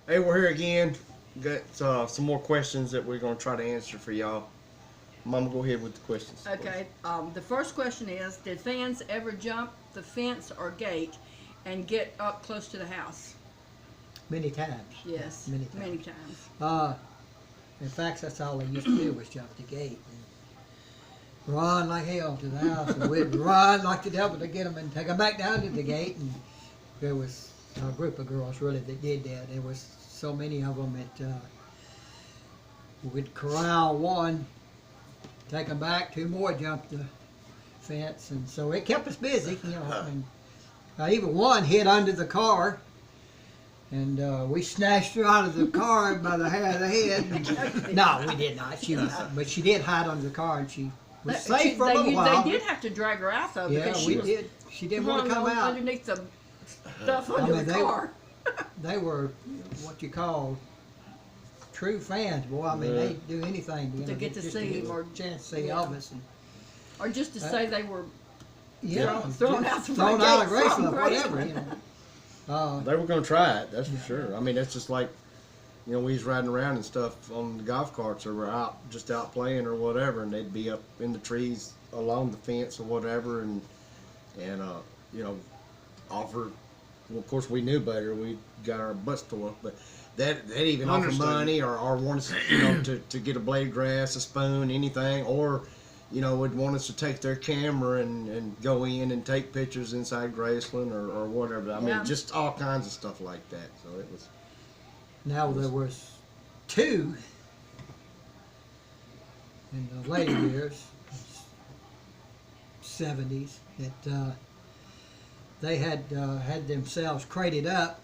Hey, we're here again. Got some more questions that we're going to try to answer for y'all. Mama, go ahead with the questions. Okay, the first question is, did fans ever jump the fence or gate and get up close to the house? Many times. Yes, Many times. many times. In fact, that's all they used to do was jump the gate and run like hell to the house, and we'd run like the devil to get them and take them back down to the gate. And there was a group of girls really that did that. There was so many of them that we'd corral one, take them back, two more jumped the fence, and so it kept us busy, you know. And even one hid under the car. And we snatched her out of the car by the hair of the head. No, we did not. But she did hide under the car, and she was safe for a little while. They did have to drag her out though, because we did. She didn't want to come out underneath the stuff under the car. They were what you call true fans, boy. I mean, they'd do anything to get to see him, or chance to see Elvis, or just to say they were thrown out of Graceland, whatever. You know. They were going to try it, that's for sure. I mean, that's just like, you know, we was riding around and stuff on the golf carts, or we're out playing or whatever, and they'd be up in the trees along the fence or whatever, and you know, offer. Well, of course, we knew better. We got our butts tore up, but that even offer money or want us, you know, to get a blade of grass, a spoon, anything, or you know, would want us to take their camera and go in and take pictures inside Graceland or whatever. I mean, just all kinds of stuff like that. So it was. Now there was two in the later years, 70s, that they had themselves crated up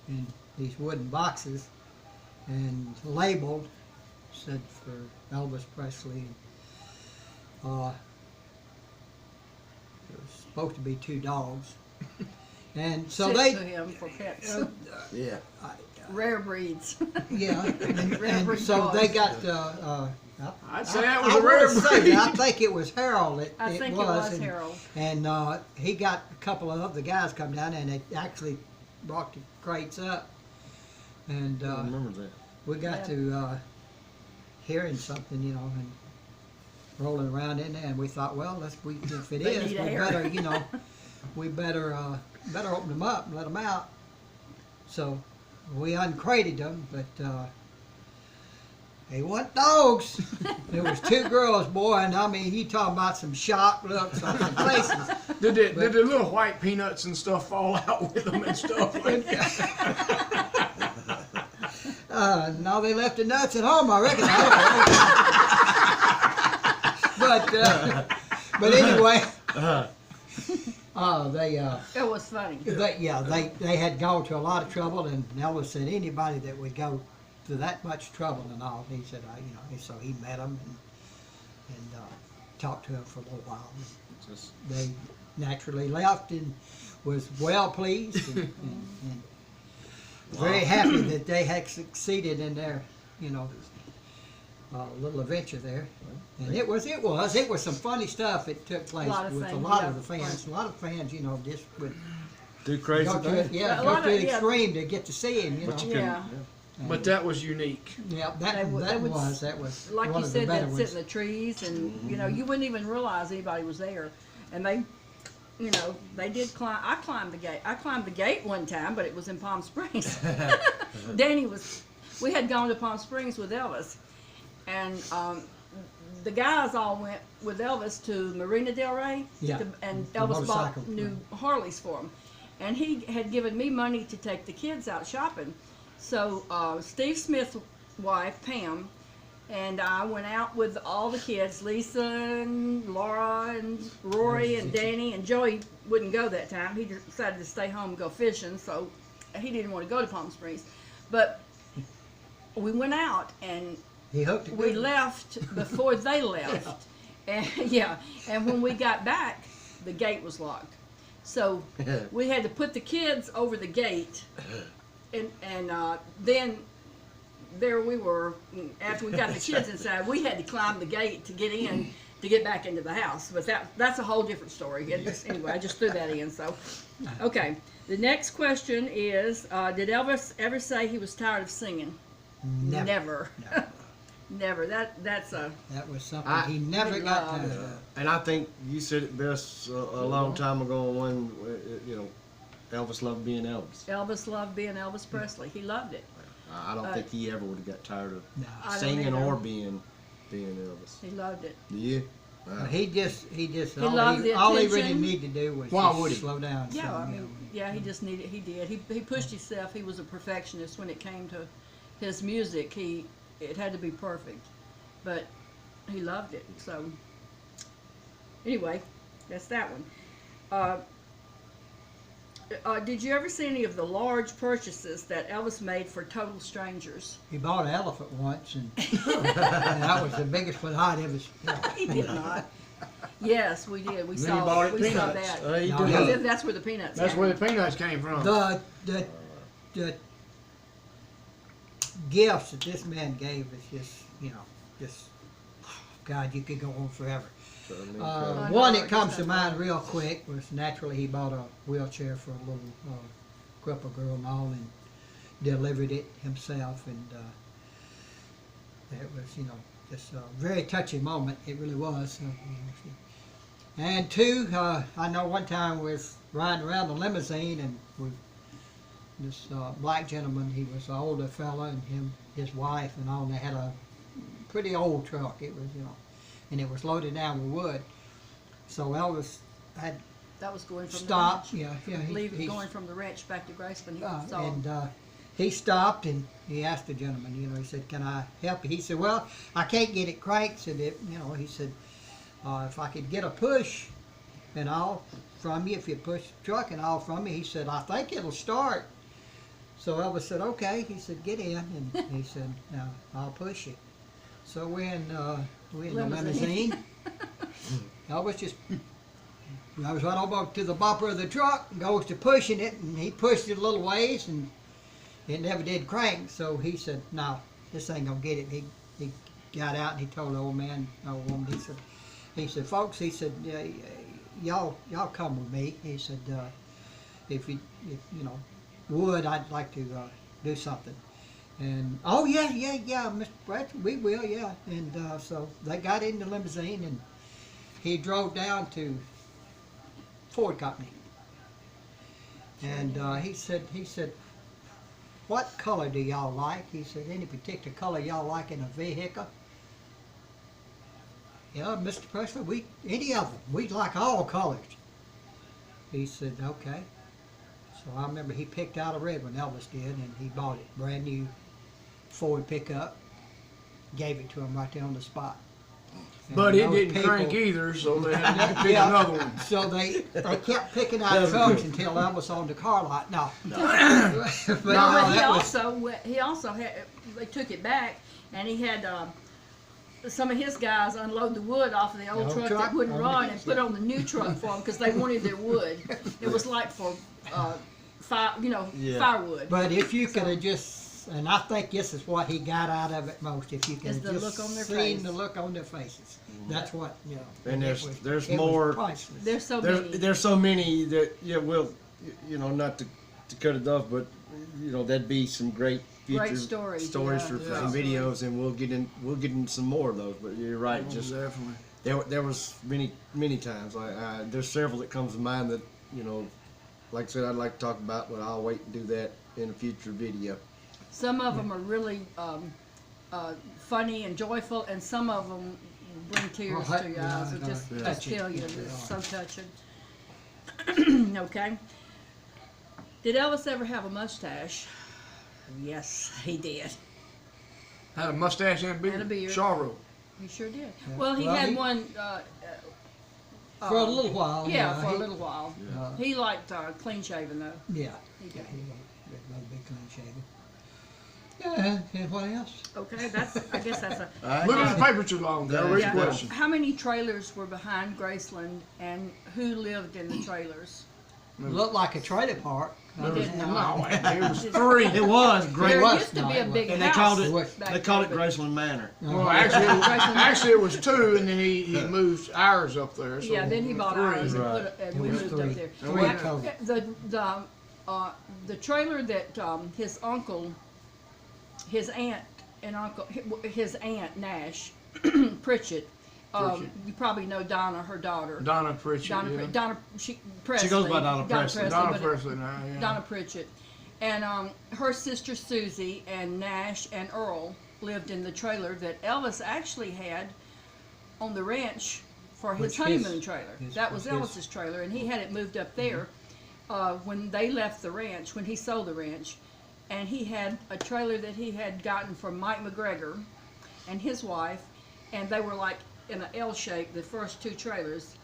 in these wooden boxes and labeled, said for Elvis Presley. There was supposed to be two dogs, and so they to him for pets. Rare breeds. Yeah, and so dogs. they got. I'd say that was a rare breed. I think it was Harold. I think it was Harold. And he got a couple of the guys come down, and they actually brought the crates up, and I remember that. we got to hearing something, you know, and rolling around in there, and we thought, well, if it is, we better, you know, we better open them up and let them out. So we uncrated them, but they weren't dogs. There was two girls, boy, and I mean, you talking about some shocked looks on their faces. Did the little white peanuts and stuff fall out with them and stuff like that? No, they left the nuts at home, I reckon. But anyway, it was funny. They had gone to a lot of trouble, and Elvis said anybody that would go to that much trouble and all, he said, you know, so he met them and talked to them for a little while. They naturally left and was well pleased and very happy that they had succeeded in their, you know, little adventure there. And it was some funny stuff that took place with a lot of the fans. A lot of fans, you know, just would do crazy things. Go to the extreme to get to see him, you know. But that was unique. Yeah, that was like one you of said, the better they'd ones. sit in the trees, and you know, you wouldn't even realize anybody was there. And they, you know, they did climb. I climbed the gate. I climbed the gate one time, but it was in Palm Springs. We had gone to Palm Springs with Elvis, and the guys all went with Elvis to Marina Del Rey. Yeah. And Elvis bought new Harleys for him, and he had given me money to take the kids out shopping. So Steve Smith's wife, Pam, and I went out with all the kids, Lisa and Laura and Rory and Danny, and Joey wouldn't go that time. He decided to stay home and go fishing, so he didn't want to go to Palm Springs. But we went out, and we left before they left. And when we got back, the gate was locked. So we had to put the kids over the gate. And then there we were, after we got the kids inside, we had to climb the gate to get in, to get back into the house. But that's a whole different story. Anyway, I just threw that in. So, okay. The next question is, did Elvis ever say he was tired of singing? Never. Never. That was something he never got tired of. And I think you said it best a long time ago when, Elvis loved being Elvis. Elvis loved being Elvis Presley. He loved it. I don't think he ever would have got tired of singing or being Elvis. He loved it. Yeah. He just loved the all he attention. really needed to do was just slow down. Yeah, so, I mean, he just needed. He did. He pushed himself. He was a perfectionist when it came to his music. It had to be perfect, but he loved it. So anyway, that's that one. Did you ever see any of the large purchases that Elvis made for total strangers? He bought an elephant once, and that was the biggest one I'd ever seen. He did not. Yes, we did. We Then saw. he bought We saw peanuts. that. He No, did. That's where the peanuts. That's came where the from. peanuts came from. The gifts that this man gave is just God, you could go on forever. One that comes to mind real quick was naturally he bought a wheelchair for a little crippled girl and all, and delivered it himself, and it was just a very touching moment. It really was. And two, I know one time we was riding around the limousine, and with this black gentleman, he was an older fella, and his wife and all, and they had a pretty old truck. It was and it was loaded down with wood. So Elvis had That was going from stopped. the ranch. He's Going from the ranch back to Graceland. He saw and he stopped and he asked the gentleman. He said, "Can I help you?" He said, "Well, I can't get it cranked." Said it. He said, "If I could get a push and all from you, if you push the truck and all from me," he said, "I think it'll start." So Elvis said, "Okay." He said, "Get in," and he said, "Now I'll push you." So we're in the limousine. Elvis I was right over to the bumper of the truck, and goes to pushing it, and he pushed it a little ways, and it never did crank. So he said, "No, this ain't gonna get it." He got out and he told the old woman. He said, "Folks," he said, y'all come with me." He said, if you would, I'd like to do something. And yeah, Mr. Brett, we will, yeah. And so they got in the limousine, and he drove down to Ford Company. And he said, "What color do y'all like?" He said, "Any particular color y'all like in a vehicle?" "Yeah, Mr. Presley, any of them. We'd like all colors." He said, "Okay." So I remember he picked out a red one, Elvis did, and he bought it, brand new Ford pickup, gave it to him right there on the spot. And But it those didn't people- crank either, so they had to pick another one. So they kept picking out trucks until Elvis on the car lot. No. But But he that was- also had. They took it back, and he had some of his guys unload the wood off of the old truck that wouldn't run and put on the new truck for them because they wanted their wood. It was like for firewood. But if you could have just, and I think this is what he got out of it most, if you could Is have the just look on their seen face. the look on their faces. That's what, And it there's was more. priceless. There's so many. There's so many that not to cut it off, but that'd be some great future Great stories, for yeah. some videos, and we'll get in some more of those. But you're right, just Definitely. there was many times. There's several that comes to mind that like I said, I'd like to talk about, but I'll wait and do that in a future video. Some of them are really funny and joyful, and some of them bring tears to your eyes. It just kill you. It's so touching. Okay. Did Elvis ever have a mustache? Yes, he did. Had a mustache and a beard. Had a beard. Sorrow. He sure did. Yeah. Well, he had one. For a little while. Yeah, for a little while. Yeah. He liked clean shaven though. Yeah. He Yeah, did. he was a big clean shaven. Yeah, and what else? Okay, I guess that's a. Look at the paper too long. Got a real Yeah. question. How many trailers were behind Graceland, and who lived in the trailers? It looked like a trailer park. You didn't know. No, it was 3. It was great. There was. used to No, be a it big And house. they called back it then, but- Graceland Manor. Well, actually, it was 2, and then he moved ours up there. So Yeah, then he bought 3. ours and, Right. and we It was moved 3. up there. 3 Well, total. the trailer that his uncle, his aunt and uncle, his aunt Nash Pritchett. Pritchett. You probably know Donna, her daughter. Donna Pritchett. Donna, yeah. Donna Presley. goes by Donna Presley. Donna but Presley now. Yeah. Donna Pritchett. And her sister Susie and Nash and Earl lived in the trailer that Elvis actually had on the ranch for his Which his- honeymoon trailer. his- That was his- Elvis's trailer, and he had it moved up there when they left the ranch, when he sold the ranch. And he had a trailer that he had gotten from Mike McGregor and his wife, and they were like in an L shape, the first 2 trailers.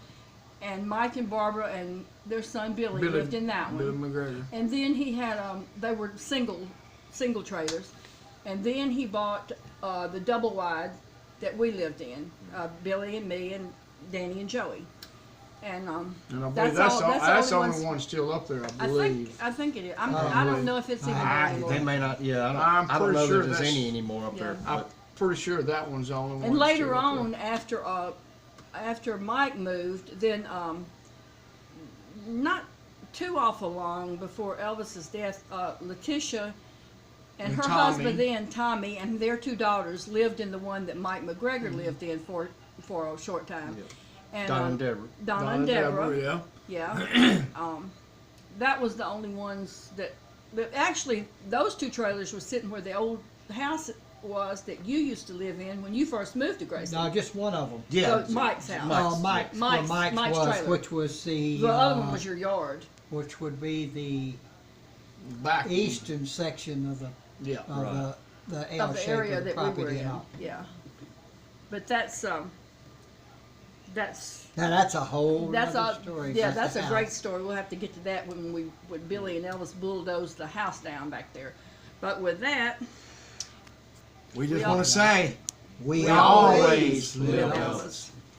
And Mike and Barbara and their son Billy lived in that Billy one. McGregor. And then he had they were single trailers, and then he bought the double wide that we lived in, Billy and me and Danny and Joey. And And I believe that's that's, all. all, That's that's the the only only one. one still up there, I I believe. think it is. I believe. don't know if it's even there anymore. They may not. Yeah, I'm I don't pretty know sure that there's that's- any anymore up Yeah. there. I'm But pretty sure that one's the only one. And later still up on, after Mike moved, then not too awful long before Elvis's death, Letitia and her Tommy. husband then, Tommy, and their 2 daughters lived in the one that Mike McGregor lived in for a short time. Yeah. And, Donna and Deborah. Donna Donna and Deborah. yeah. Yeah. That was the only ones that actually, those 2 trailers were sitting where the old house was that you used to live in when you first moved to Graceland. No, just one of them. yeah, So Mike's house. Mike's. Mike's Mike's was, trailer. which was the other one was your yard. which would be the Back eastern section of Yeah. the Of L the shape area of the that we were property. in. Yeah. But that's Now that's a whole that's other a story. yeah, Just that's the a great house. story. We'll have to get to that when Billy and Elvis bulldozed the house down back there. But with that, we just We want all- to say We we always always live live Elvis. Elvis.